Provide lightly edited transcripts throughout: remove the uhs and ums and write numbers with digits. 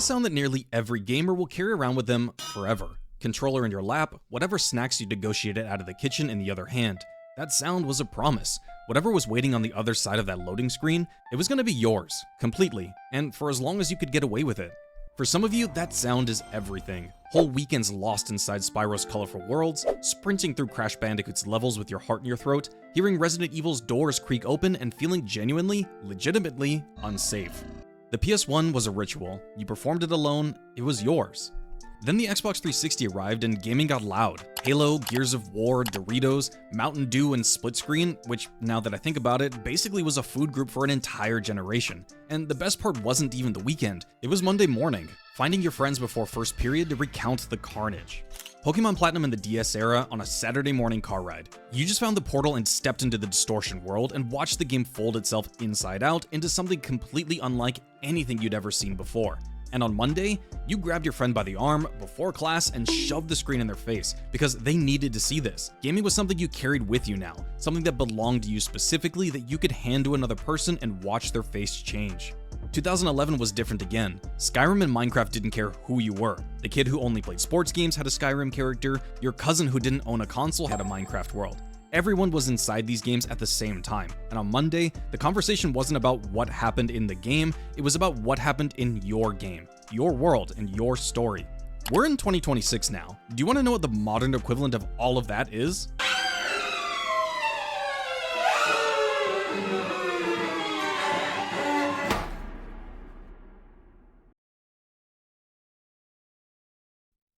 a sound that nearly every gamer will carry around with them forever. Controller in your lap, whatever snacks you negotiated out of the kitchen in the other hand. That sound was a promise. Whatever was waiting on the other side of that loading screen, it was going to be yours, completely, and for as long as you could get away with it. For some of you, that sound is everything. Whole weekends lost inside Spyro's colorful worlds, sprinting through Crash Bandicoot's levels with your heart in your throat, hearing Resident Evil's doors creak open and feeling genuinely, legitimately unsafe. The PS1 was a ritual. You performed it alone, it was yours. Then the Xbox 360 arrived and gaming got loud. Halo, Gears of War, Doritos, Mountain Dew, and Split Screen, which, now that I think about it, basically was a food group for an entire generation. And the best part wasn't even the weekend, it was Monday morning, finding your friends before first period to recount the carnage. Pokemon Platinum in the DS era on a Saturday morning car ride. You just found the portal and stepped into the distortion world and watched the game fold itself inside out into something completely unlike anything you'd ever seen before. And on Monday, you grabbed your friend by the arm before class and shoved the screen in their face because they needed to see this. Gaming was something you carried with you now, something that belonged to you specifically that you could hand to another person and watch their face change. 2011 was different again. Skyrim and Minecraft didn't care who you were. The kid who only played sports games had a Skyrim character, your cousin who didn't own a console had a Minecraft world. Everyone was inside these games at the same time, and on Monday, the conversation wasn't about what happened in the game, it was about what happened in your game, your world, and your story. We're in 2026 now. Do you want to know what the modern equivalent of all of that is?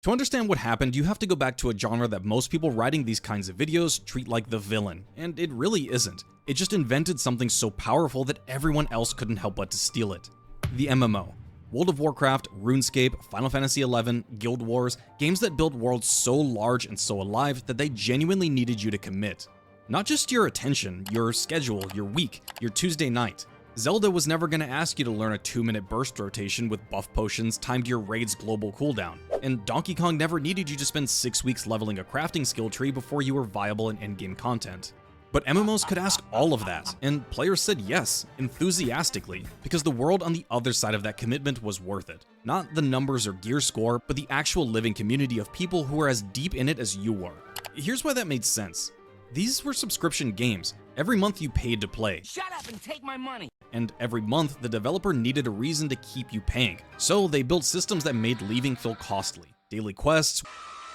To understand what happened, you have to go back to a genre that most people writing these kinds of videos treat like the villain, and it really isn't. It just invented something so powerful that everyone else couldn't help but to steal it. The MMO. World of Warcraft, RuneScape, Final Fantasy XI, Guild Wars, games that built worlds so large and so alive that they genuinely needed you to commit. Not just your attention, your schedule, your week, your Tuesday night. Zelda was never going to ask you to learn a 2-minute burst rotation with buff potions timed to your raid's global cooldown, and Donkey Kong never needed you to spend 6 weeks leveling a crafting skill tree before you were viable in endgame content. But MMOs could ask all of that, and players said yes, enthusiastically, because the world on the other side of that commitment was worth it. Not the numbers or gear score, but the actual living community of people who were as deep in it as you were. Here's why that made sense. These were subscription games. Every month you paid to play. Shut up and take my money! And every month, the developer needed a reason to keep you paying. So they built systems that made leaving feel costly. Daily quests,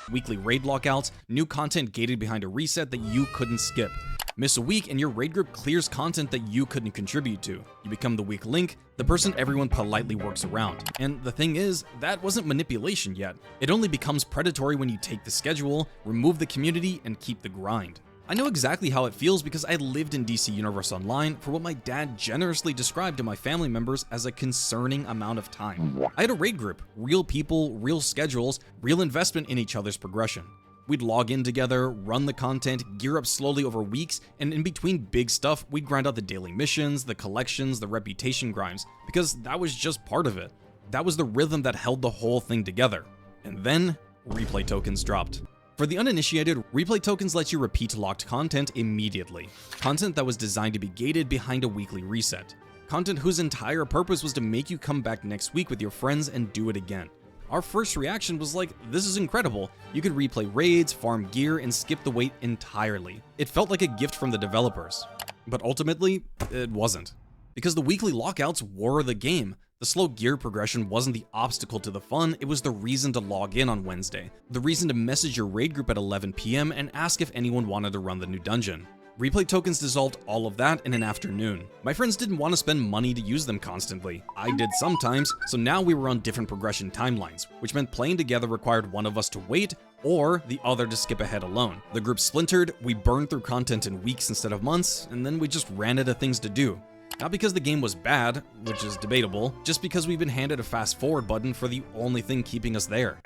weekly raid lockouts, new content gated behind a reset that you couldn't skip. Miss a week and your raid group clears content that you couldn't contribute to. You become the weak link, the person everyone politely works around. And the thing is, that wasn't manipulation yet. It only becomes predatory when you take the schedule, remove the community, and keep the grind. I know exactly how it feels because I lived in DC Universe Online for what my dad generously described to my family members as a concerning amount of time. I had a raid group, real people, real schedules, real investment in each other's progression. We'd log in together, run the content, gear up slowly over weeks, and in between big stuff, we'd grind out the daily missions, the collections, the reputation grinds, because that was just part of it. That was the rhythm that held the whole thing together. And then, replay tokens dropped. For the uninitiated, replay tokens let you repeat locked content immediately. Content that was designed to be gated behind a weekly reset. Content whose entire purpose was to make you come back next week with your friends and do it again. Our first reaction was like, this is incredible. You could replay raids, farm gear, and skip the wait entirely. It felt like a gift from the developers. But ultimately, it wasn't. Because the weekly lockouts were the game. The slow gear progression wasn't the obstacle to the fun, it was the reason to log in on Wednesday. The reason to message your raid group at 11 PM and ask if anyone wanted to run the new dungeon. Replay tokens dissolved all of that in an afternoon. My friends didn't want to spend money to use them constantly. I did sometimes, so now we were on different progression timelines, which meant playing together required one of us to wait or the other to skip ahead alone. The group splintered, we burned through content in weeks instead of months, and then we just ran out of things to do. Not because the game was bad, which is debatable, just because we've been handed a fast forward button for the only thing keeping us there.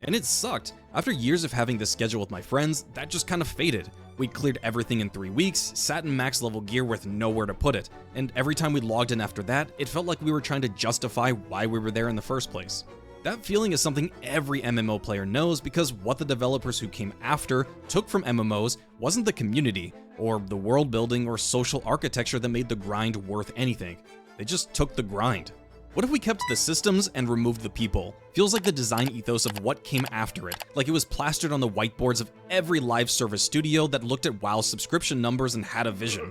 And it sucked. After years of having this schedule with my friends, that just kind of faded. We'd cleared everything in 3 weeks, sat in max level gear with nowhere to put it, and every time we logged in after that, it felt like we were trying to justify why we were there in the first place. That feeling is something every MMO player knows because what the developers who came after took from MMOs wasn't the community, or the world building or social architecture that made the grind worth anything. They just took the grind. What if we kept the systems and removed the people? Feels like the design ethos of what came after it, like it was plastered on the whiteboards of every live service studio that looked at WoW's subscription numbers and had a vision.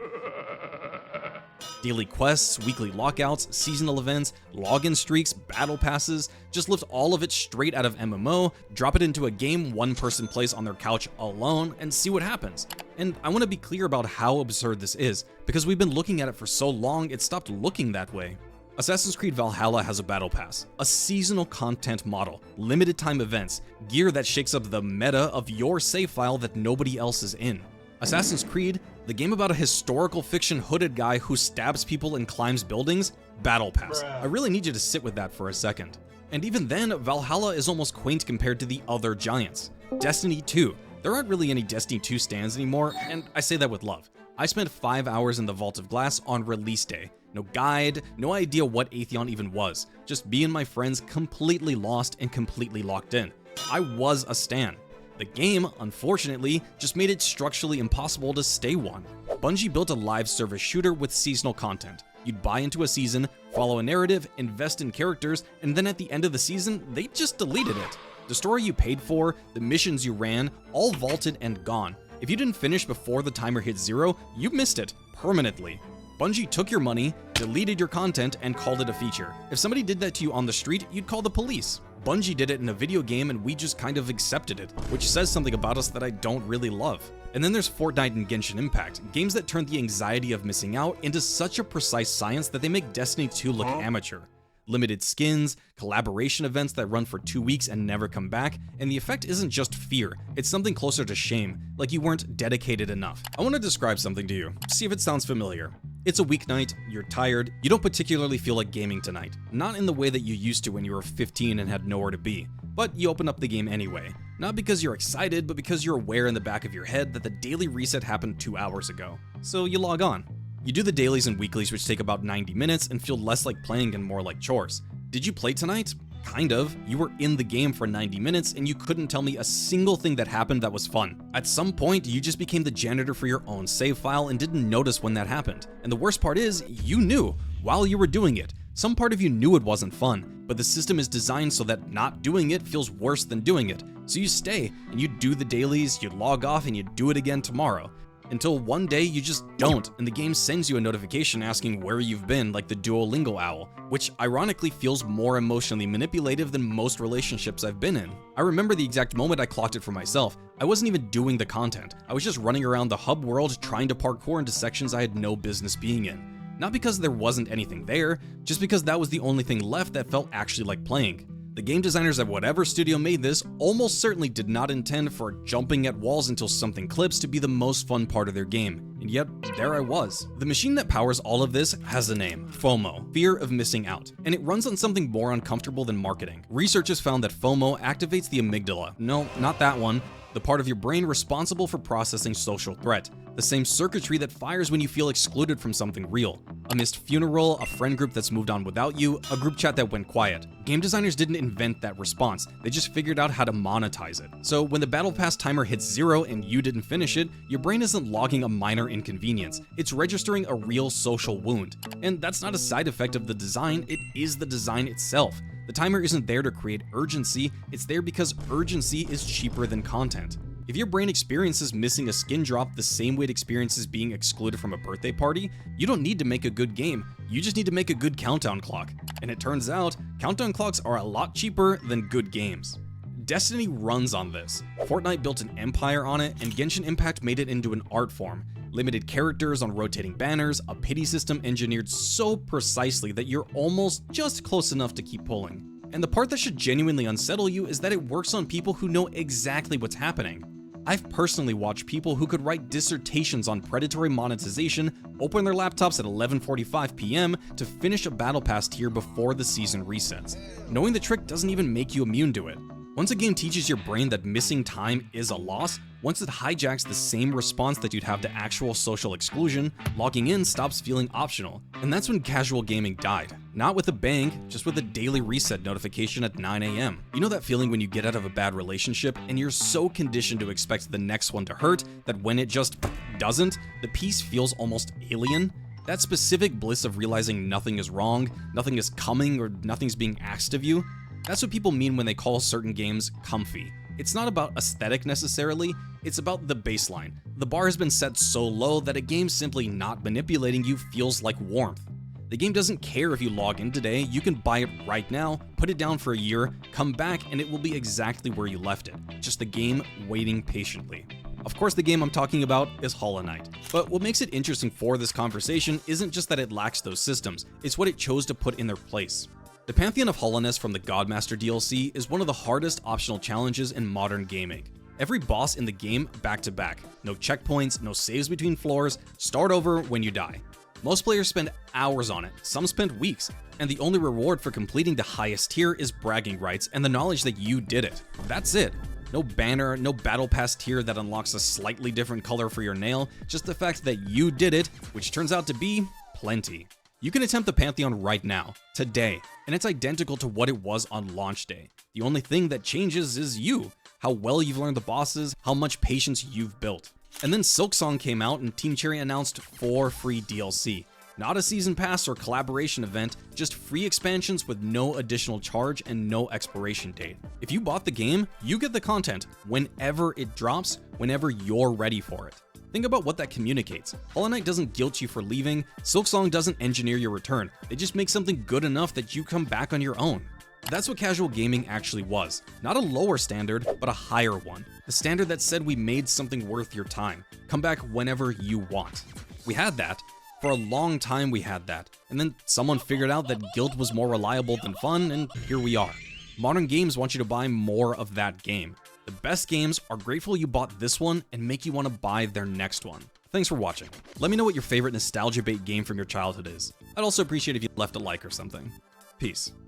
Daily quests, weekly lockouts, seasonal events, login streaks, battle passes, just lift all of it straight out of MMO, drop it into a game one person plays on their couch alone, and see what happens. And I want to be clear about how absurd this is, because we've been looking at it for so long it stopped looking that way. Assassin's Creed Valhalla has a battle pass, a seasonal content model, limited time events, gear that shakes up the meta of your save file that nobody else is in. Assassin's Creed, the game about a historical fiction hooded guy who stabs people and climbs buildings, battle pass. I really need you to sit with that for a second. And even then, Valhalla is almost quaint compared to the other giants. Destiny 2. There aren't really any Destiny 2 stands anymore, and I say that with love. I spent 5 hours in the Vault of Glass on release day. No guide, no idea what Atheon even was. Just me and my friends completely lost and completely locked in. I was a stan. The game, unfortunately, just made it structurally impossible to stay one. Bungie built a live service shooter with seasonal content. You'd buy into a season, follow a narrative, invest in characters, and then at the end of the season, they just deleted it. The story you paid for, the missions you ran, all vaulted and gone. If you didn't finish before the timer hit 0, you missed it, permanently. Bungie took your money, deleted your content, and called it a feature. If somebody did that to you on the street, you'd call the police. Bungie did it in a video game and we just kind of accepted it, which says something about us that I don't really love. And then there's Fortnite and Genshin Impact, games that turn the anxiety of missing out into such a precise science that they make Destiny 2 look amateur. Limited skins, collaboration events that run for 2 weeks and never come back, and the effect isn't just fear, it's something closer to shame, like you weren't dedicated enough. I want to describe something to you, see if it sounds familiar. It's a weeknight, you're tired, you don't particularly feel like gaming tonight. Not in the way that you used to when you were 15 and had nowhere to be. But you open up the game anyway. Not because you're excited, but because you're aware in the back of your head that the daily reset happened 2 hours ago. So you log on. You do the dailies and weeklies, which take about 90 minutes and feel less like playing and more like chores. Did you play tonight? Kind of. You were in the game for 90 minutes and you couldn't tell me a single thing that happened that was fun. At some point, you just became the janitor for your own save file and didn't notice when that happened. And the worst part is, you knew while you were doing it. Some part of you knew it wasn't fun, but the system is designed so that not doing it feels worse than doing it. So you stay and you do the dailies, you log off and you do it again tomorrow. Until one day you just don't, and the game sends you a notification asking where you've been, like the Duolingo owl, which ironically feels more emotionally manipulative than most relationships I've been in. I remember the exact moment I clocked it for myself. I wasn't even doing the content. I was just running around the hub world trying to parkour into sections I had no business being in. Not because there wasn't anything there, just because that was the only thing left that felt actually like playing. The game designers at whatever studio made this almost certainly did not intend for jumping at walls until something clips to be the most fun part of their game, and yet there I was. The machine that powers all of this has a name, FOMO, fear of missing out, and it runs on something more uncomfortable than marketing. Researchers found that FOMO activates the amygdala. No, not that one. The part of your brain responsible for processing social threat. The same circuitry that fires when you feel excluded from something real. A missed funeral, a friend group that's moved on without you, a group chat that went quiet. Game designers didn't invent that response, they just figured out how to monetize it. So when the battle pass timer hits 0 and you didn't finish it, your brain isn't logging a minor inconvenience, it's registering a real social wound. And that's not a side effect of the design, it is the design itself. The timer isn't there to create urgency, it's there because urgency is cheaper than content. If your brain experiences missing a skin drop the same way it experiences being excluded from a birthday party, you don't need to make a good game, you just need to make a good countdown clock. And it turns out, countdown clocks are a lot cheaper than good games. Destiny runs on this. Fortnite built an empire on it, and Genshin Impact made it into an art form. Limited characters on rotating banners, a pity system engineered so precisely that you're almost just close enough to keep pulling. And the part that should genuinely unsettle you is that it works on people who know exactly what's happening. I've personally watched people who could write dissertations on predatory monetization open their laptops at 11:45 p.m. to finish a battle pass tier before the season resets. Knowing the trick doesn't even make you immune to it. Once a game teaches your brain that missing time is a loss, once it hijacks the same response that you'd have to actual social exclusion, logging in stops feeling optional. And that's when casual gaming died. Not with a bang, just with a daily reset notification at 9 a.m. You know that feeling when you get out of a bad relationship and you're so conditioned to expect the next one to hurt that when it just doesn't, the peace feels almost alien? That specific bliss of realizing nothing is wrong, nothing is coming, or nothing's being asked of you, that's what people mean when they call certain games comfy. It's not about aesthetic necessarily, it's about the baseline. The bar has been set so low that a game simply not manipulating you feels like warmth. The game doesn't care if you log in today, you can buy it right now, put it down for a year, come back, and it will be exactly where you left it. Just the game waiting patiently. Of course, the game I'm talking about is Hollow Knight. But what makes it interesting for this conversation isn't just that it lacks those systems, it's what it chose to put in their place. The Pantheon of Hollowness from the Godmaster DLC is one of the hardest optional challenges in modern gaming. Every boss in the game back to back, no checkpoints, no saves between floors, start over when you die. Most players spend hours on it, some spend weeks, and the only reward for completing the highest tier is bragging rights and the knowledge that you did it. That's it. No banner, no battle pass tier that unlocks a slightly different color for your nail, just the fact that you did it, which turns out to be plenty. You can attempt the Pantheon right now, today, and it's identical to what it was on launch day. The only thing that changes is you, how well you've learned the bosses, how much patience you've built. And then Silksong came out and Team Cherry announced 4 free DLC. Not a season pass or collaboration event, just free expansions with no additional charge and no expiration date. If you bought the game, you get the content whenever it drops, whenever you're ready for it. Think about what that communicates. Hollow Knight doesn't guilt you for leaving, Silksong doesn't engineer your return, they just make something good enough that you come back on your own. That's what casual gaming actually was. Not a lower standard, but a higher one. The standard that said we made something worth your time. Come back whenever you want. We had that. For a long time we had that. And then someone figured out that guilt was more reliable than fun, and here we are. Modern games want you to buy more of that game. The best games are grateful you bought this one and make you want to buy their next one. Thanks for watching. Let me know what your favorite nostalgia bait game from your childhood is. I'd also appreciate if you left a like or something. Peace.